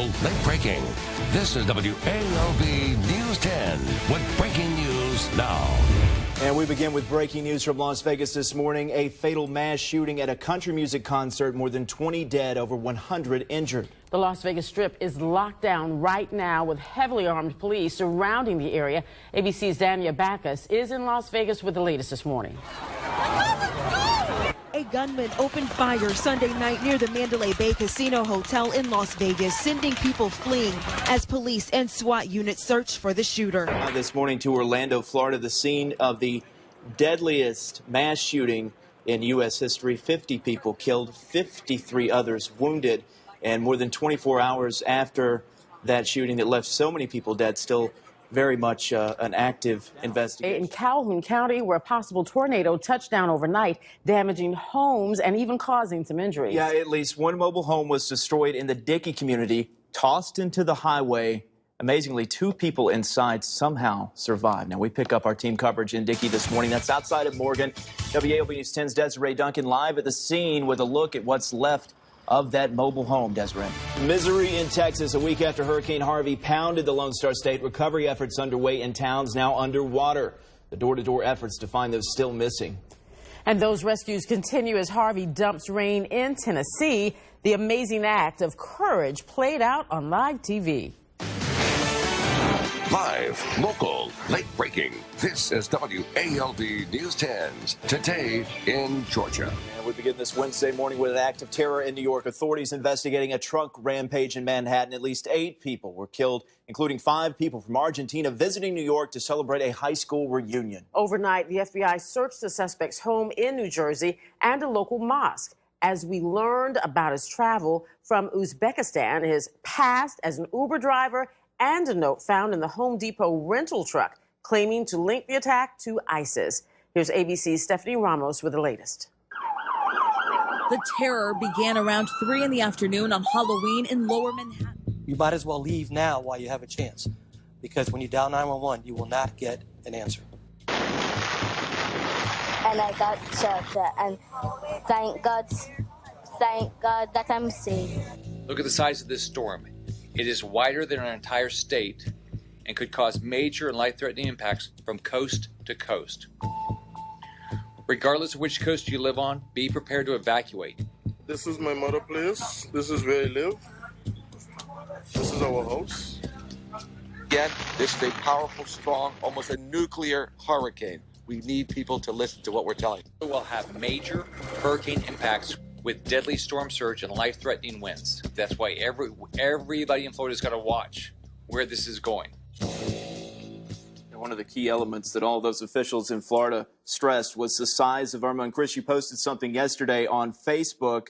local, late breaking. This is WALB News 10 with breaking news now. And we begin with breaking news from Las Vegas this morning. A fatal mass shooting at a country music concert. More than 20 dead, over 100 injured. The Las Vegas Strip is locked down right now with heavily armed police surrounding the area. ABC's Dania Backus is in Las Vegas with the latest this morning. A gunman opened fire Sunday night near the Mandalay Bay Casino Hotel in Las Vegas, sending people fleeing as police and SWAT units search for the shooter. This morning to Orlando, Florida, the scene of the deadliest mass shooting in U.S. history. 50 people killed, 53 others wounded, and more than 24 hours after that shooting that left so many people dead, still very much an active investigation. In Calhoun County, where a possible tornado touched down overnight, damaging homes and even causing some injuries. Yeah, at least one mobile home was destroyed in the Dickey community, tossed into the highway. Amazingly, 2 people inside somehow survived. Now, we pick up our team coverage in Dickey this morning. That's outside of Morgan. WALB News 10's Desiree Duncan live at the scene with a look at what's left of that mobile home, Desiree. Misery in Texas a week after Hurricane Harvey pounded the Lone Star State. Recovery efforts underway in towns now underwater. The door-to-door efforts to find those still missing. And those rescues continue as Harvey dumps rain in Tennessee. The amazing act of courage played out on live TV. Live, local, late breaking. This is WALB News 10's Today in Georgia. And we begin this Wednesday morning with an act of terror in New York. Authorities investigating a truck rampage in Manhattan. At least 8 people were killed, including 5 people from Argentina visiting New York to celebrate a high school reunion. Overnight, the FBI searched the suspect's home in New Jersey and a local mosque. As we learned about his travel from Uzbekistan, his past as an Uber driver, and a note found in the Home Depot rental truck claiming to link the attack to ISIS. Here's ABC's Stephanie Ramos with the latest. The terror began around 3 in the afternoon on Halloween in Lower Manhattan. You might as well leave now while you have a chance, because when you dial 911, you will not get an answer. And I got shelter, and thank God that I'm safe. Look at the size of this storm. It is wider than our entire state and could cause major and life-threatening impacts from coast to coast. Regardless of which coast you live on, be prepared to evacuate. This is my mother place. This is where I live. This is our house. Again, this is a powerful, strong, almost a nuclear hurricane. We need people to listen to what we're telling. We will have major hurricane impacts with deadly storm surge and life-threatening winds. That's why everybody in Florida's got to watch where this is going. One of the key elements that all those officials in Florida stressed was the size of Irma. And Chris, you posted something yesterday on Facebook.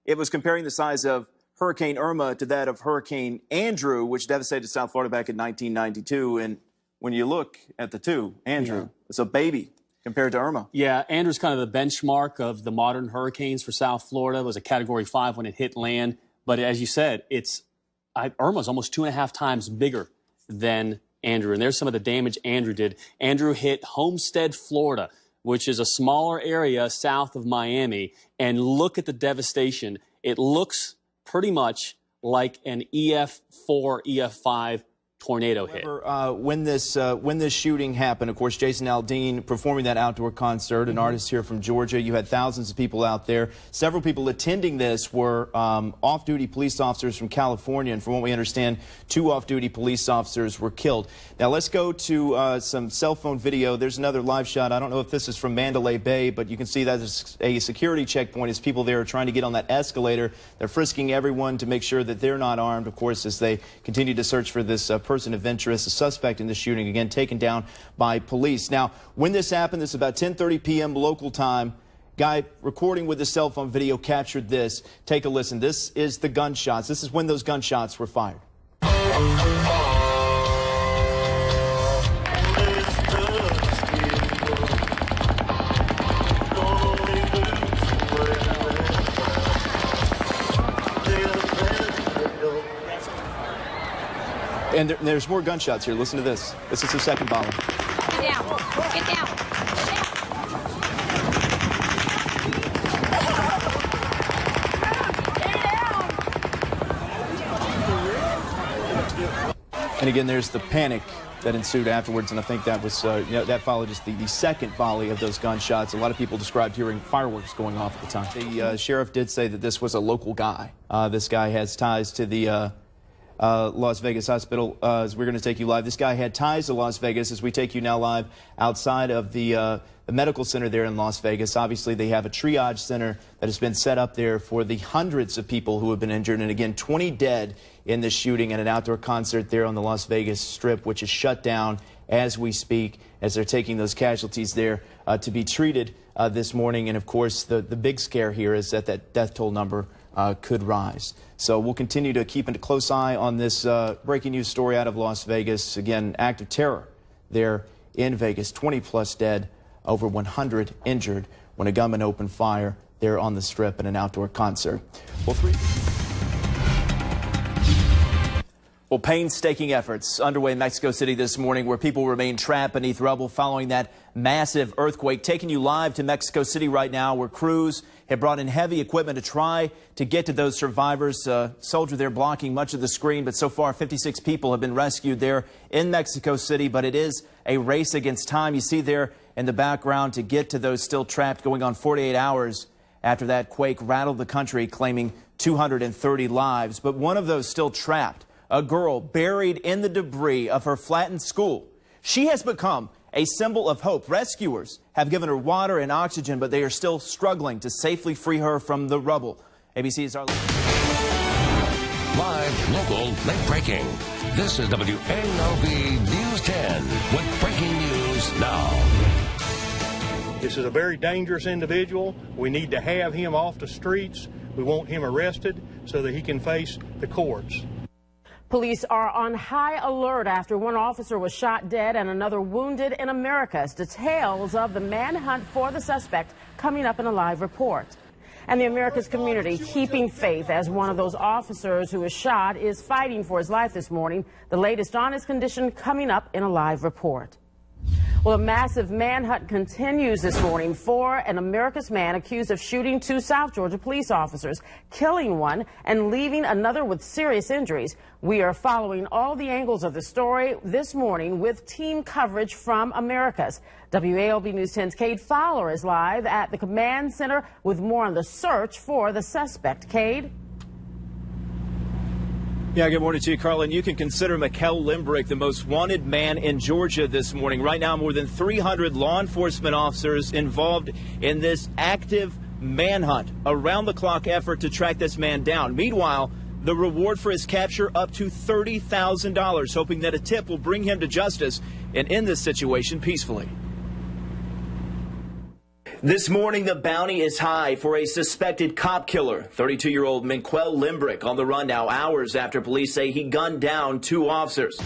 It was comparing the size of Hurricane Irma to that of Hurricane Andrew, which devastated South Florida back in 1992. And when you look at the two, Andrew is a baby compared to Irma. Yeah, Andrew's kind of the benchmark of the modern hurricanes for South Florida. It was a Category 5 when it hit land. But as you said, Irma's almost 2.5 times bigger than Andrew. And there's some of the damage Andrew did. Andrew hit Homestead, Florida, which is a smaller area south of Miami. And look at the devastation. It looks pretty much like an EF4, EF5 tornado hit. When this shooting happened, of course, Jason Aldean performing that outdoor concert, an artist here from Georgia. You had thousands of people out there. Several people attending this were off-duty police officers from California, and from what we understand, 2 off-duty police officers were killed. Now let's go to some cell phone video. There's another live shot. I don't know if this is from Mandalay Bay, but you can see that there's a security checkpoint as people there are trying to get on that escalator. They're frisking everyone to make sure that they're not armed, of course, as they continue to search for this person of interest, a suspect in the shooting, again taken down by police. Now, when this happened, this is about 10:30 p.m. local time. Guy recording with the cell phone video captured this. Take a listen. This is the gunshots. This is when those gunshots were fired. And there's more gunshots here. Listen to this. This is the second volley. Get down. Get down. And again, there's the panic that ensued afterwards, and I think that was that followed just the second volley of those gunshots. A lot of people described hearing fireworks going off at the time. The sheriff did say that this was a local guy. This guy has ties to the Las Vegas hospital. As we're going to take you live, this guy had ties to Las Vegas as we take you now live outside of the medical center there in Las Vegas. Obviously, they have a triage center that has been set up there for the hundreds of people who have been injured. And again, 20 dead in this shooting at an outdoor concert there on the Las Vegas Strip, which is shut down as we speak, as they're taking those casualties there to be treated this morning. And of course, the big scare here is that that death toll number could rise. So we'll continue to keep a close eye on this breaking news story out of Las Vegas. Again, act of terror there in Vegas. 20+ dead, over 100 injured when a gunman opened fire there on the Strip at an outdoor concert. Well, painstaking efforts underway in Mexico City this morning where people remain trapped beneath rubble following that massive earthquake. Taking you live to Mexico City right now, where crews have brought in heavy equipment to try to get to those survivors. Soldier there blocking much of the screen, but so far 56 people have been rescued there in Mexico City, but it is a race against time. You see there in the background to get to those still trapped, going on 48 hours after that quake rattled the country, claiming 230 lives. But one of those still trapped, a girl buried in the debris of her flattened school. She has become a symbol of hope. Rescuers have given her water and oxygen, but they are still struggling to safely free her from the rubble. ABC's our live, local, late breaking. This is WALB News 10 with breaking news now. This is a very dangerous individual. We need to have him off the streets. We want him arrested so that he can face the courts. Police are on high alert after one officer was shot dead and another wounded in Americus. Details of the manhunt for the suspect coming up in a live report. And the Americas community keeping faith as one of those officers who was shot is fighting for his life this morning. The latest on his condition coming up in a live report. Well, a massive manhunt continues this morning for an Americas man accused of shooting two South Georgia police officers, killing one and leaving another with serious injuries. We are following all the angles of the story this morning with team coverage from Americas. WALB News 10's Cade Fowler is live at the command center with more on the search for the suspect. Cade? Yeah, good morning to you, Carlin. You can consider Mikkel Limbrick the most wanted man in Georgia this morning. Right now, more than 300 law enforcement officers involved in this active manhunt, around-the-clock effort to track this man down. Meanwhile, the reward for his capture up to $30,000, hoping that a tip will bring him to justice and end this situation peacefully. This morning, the bounty is high for a suspected cop killer. 32-year-old Mikkel Limbrick on the run now, hours after police say he gunned down two officers.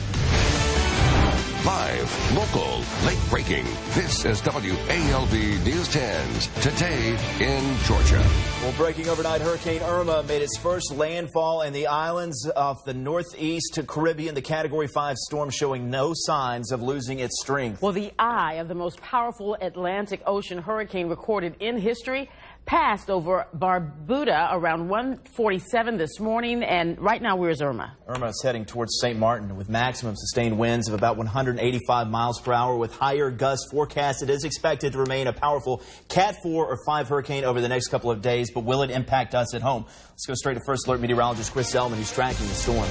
Live, local, late breaking. This is WALB News 10's Today in Georgia. Well, breaking overnight, Hurricane Irma made its first landfall in the islands off the northeast Caribbean. The Category 5 storm showing no signs of losing its strength. Well, the eye of the most powerful Atlantic Ocean hurricane recorded in history passed over Barbuda around 1:47 this morning, and right now, where's Irma? Irma is heading towards St. Martin with maximum sustained winds of about 185 miles per hour with higher gusts forecast. It is expected to remain a powerful Cat 4 or 5 hurricane over the next couple of days, but will it impact us at home? Let's go straight to First Alert meteorologist Chris Elman, who's tracking the storm.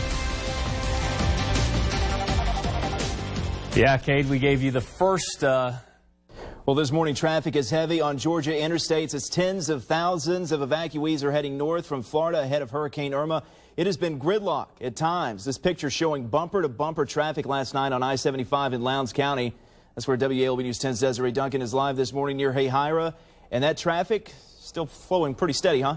Yeah, Cade, we gave you the first... Well, this morning traffic is heavy on Georgia interstates as tens of thousands of evacuees are heading north from Florida ahead of Hurricane Irma. It has been gridlock at times. This picture showing bumper-to-bumper traffic last night on I-75 in Lowndes County. That's where WALB News 10's Desiree Duncan is live this morning near Hayhira. And that traffic still flowing pretty steady, huh?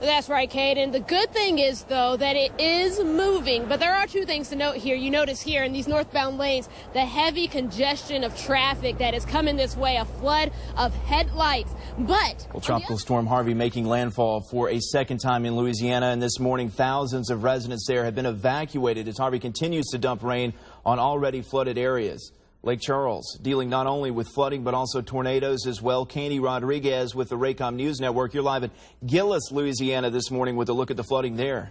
That's right, Cade. And the good thing is, though, that it is moving. But there are two things to note here. You notice here in these northbound lanes, the heavy congestion of traffic that is coming this way, a flood of headlights. But well, Tropical Storm Harvey making landfall for a second time in Louisiana. And this morning, thousands of residents there have been evacuated as Harvey continues to dump rain on already flooded areas. Lake Charles dealing not only with flooding but also tornadoes as well. Candy Rodriguez with the Raycom News Network. You're live at Gillis, Louisiana this morning with a look at the flooding there.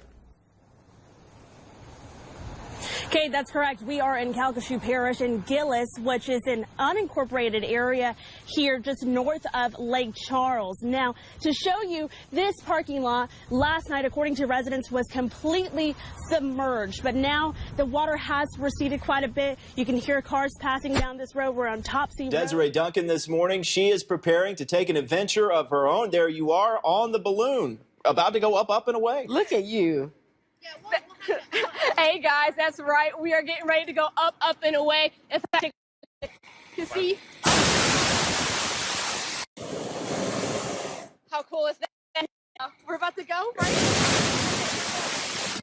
Kate, that's correct. We are in Calcasieu Parish in Gillis, which is an unincorporated area here just north of Lake Charles. Now, to show you, this parking lot last night, according to residents, was completely submerged. But now the water has receded quite a bit. You can hear cars passing down this road. We're on Topsy Road. Desiree Duncan this morning, she is preparing to take an adventure of her own. There you are on the balloon, about to go up, up, and away. Look at you. Hey guys, that's right. We are getting ready to go up, up, and away. In fact, you see how cool is that? We're about to go, right?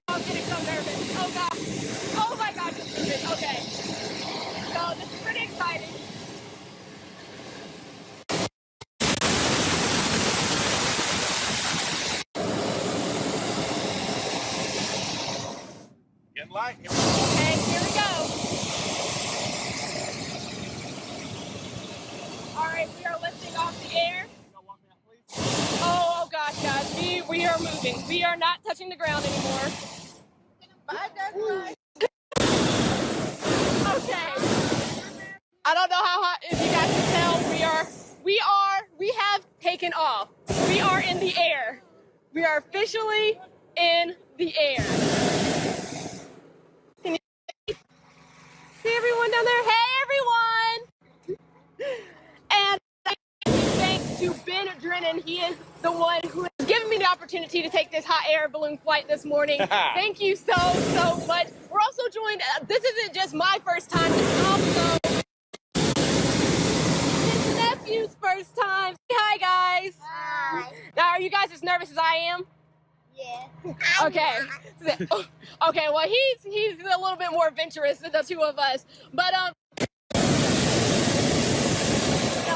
I'm getting so nervous. Oh gosh. Oh my gosh, it's moving. Okay. So this is pretty exciting. Light. Okay, here we go. All right, we are lifting off the air. Oh gosh, guys, we are moving. We are not touching the ground anymore. Okay. I don't know how hot, if you guys can tell, we have taken off. We are in the air. We are officially in the air. See everyone down there? Hey, everyone! And thanks to Ben Drennan. He is the one who has given me the opportunity to take this hot air balloon flight this morning. Thank you so much. We're also joined, this isn't just my first time, this is also his nephew's first time. Say hi, guys. Hi. Now, are you guys as nervous as I am? Yeah. Okay. Okay, well, he's a little bit more adventurous than the two of us. But now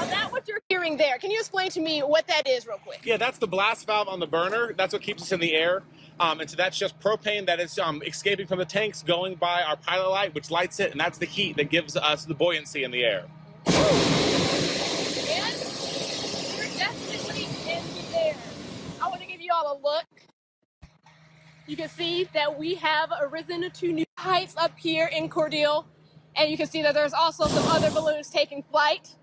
that what you're hearing there, can you explain to me what that is real quick? Yeah, that's the blast valve on the burner. That's what keeps us in the air. And so that's just propane that is escaping from the tanks, going by our pilot light, which lights it, and that's the heat that gives us the buoyancy in the air. And we're definitely in the air. I want to give you all a look. You can see that we have arisen to new heights up here in Cordele, and you can see that there's also some other balloons taking flight.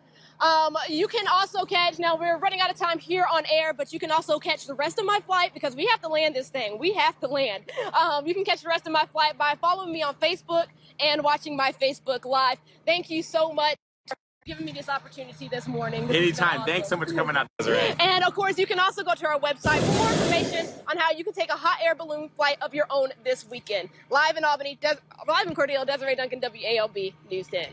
You can also catch, now we're running out of time here on air, but you can also catch the rest of my flight because we have to land this thing. We have to land. You can catch the rest of my flight by following me on Facebook and watching my Facebook Live. Thank you so much for giving me this opportunity this morning. Anytime. Awesome. Thanks so much for coming out, Desiree. And of course, you can also go to our website for more information on how you can take a hot air balloon flight of your own this weekend. Live in Albany, live in Cordele, Desiree Duncan, WALB News 10.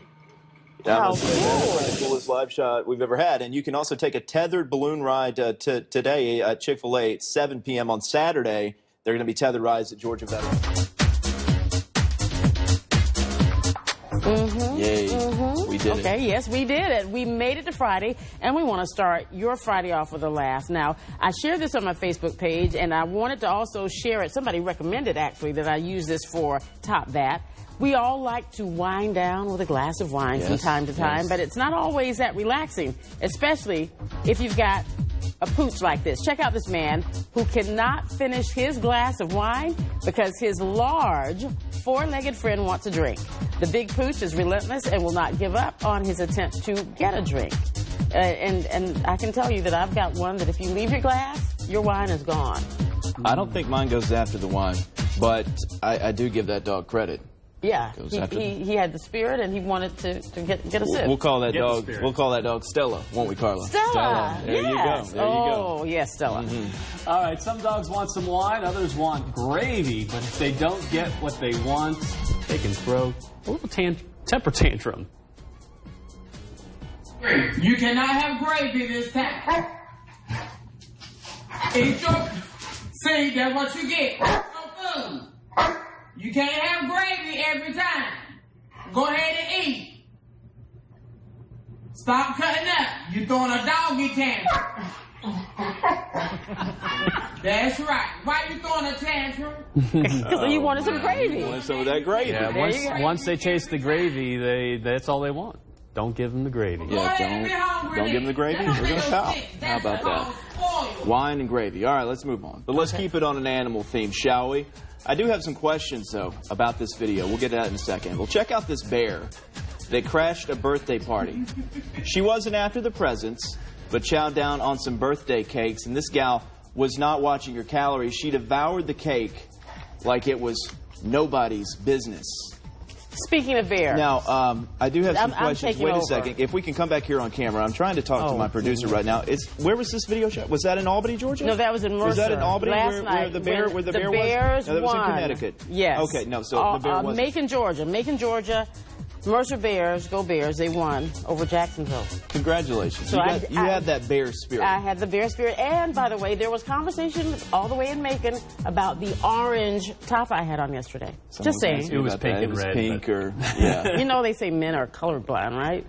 That was the coolest live shot we've ever had. And you can also take a tethered balloon ride today at Chick-fil-A at 7 p.m. on Saturday. They're going to be tethered rides at Georgia Veterans. Yay. We did it. Okay, yes, we did it. We made it to Friday, and we want to start your Friday off with a laugh. Now, I shared this on my Facebook page, and I wanted to also share it. Somebody recommended, actually, that I use this for Top That. We all like to wind down with a glass of wine from time to time, but it's not always that relaxing, especially if you've got a pooch like this. Check out this man who cannot finish his glass of wine because his large four-legged friend wants a drink. The big pooch is relentless and will not give up on his attempt to get a drink. And I can tell you that I've got one that if you leave your glass, your wine is gone. I don't think mine goes after the wine, but I do give that dog credit. Yeah, he had the spirit and he wanted to get a sip. We'll call that dog. We'll call that dog Stella, won't we, Carla? Stella. There you go. There you go. Oh, yes, Stella. All right, some dogs want some wine, others want gravy, but if they don't get what they want, they can throw a little temper tantrum. You cannot have gravy this time. Eat your... See, that's what you get. No food. You can't have gravy every time. Go ahead and eat. Stop cutting up. You're throwing a doggy tantrum. That's right. Why you throwing a tantrum? Because you wanted some gravy. You wanted some of that gravy. Yeah, once they taste the gravy, that's all they want. Don't give them the gravy. Yeah, don't give them the gravy. We're going to pout. How about that? Wine and gravy. All right, let's move on. But let's keep it on an animal theme, shall we? I do have some questions, though, about this video. We'll get to that in a second. Well, check out this bear that crashed a birthday party. She wasn't after the presents, but chowed down on some birthday cakes, and this gal was not watching her calories. She devoured the cake like it was nobody's business. Speaking of bear. Now, I do have some questions. Wait a over. second. If we can come back here on camera. I'm trying to talk to my producer right now. Where was this video shot? Was that in Albany, Georgia? No, that was in Mercer. Was that in Albany Last where the bear night, was? Bears No, that was in won. Connecticut. Yes. Okay, no, so the bear was Macon, Georgia. Mercer Bears, go Bears, they won over Jacksonville. Congratulations. So you had that bear spirit. I had the bear spirit. And, by the way, there was conversation all the way in Macon about the orange top I had on yesterday. Just saying. It was pink and red. Pink or, yeah. You know they say men are colorblind, right?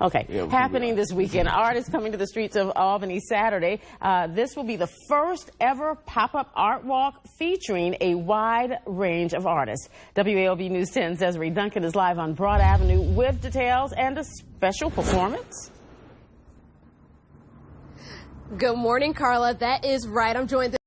Okay. Yeah, Happening this weekend, artists coming to the streets of Albany Saturday. This will be the first ever pop-up art walk featuring a wide range of artists. WALB News 10's Desiree Duncan is live on Broad Avenue with details and a special performance. Good morning, Carla. That is right. I'm joined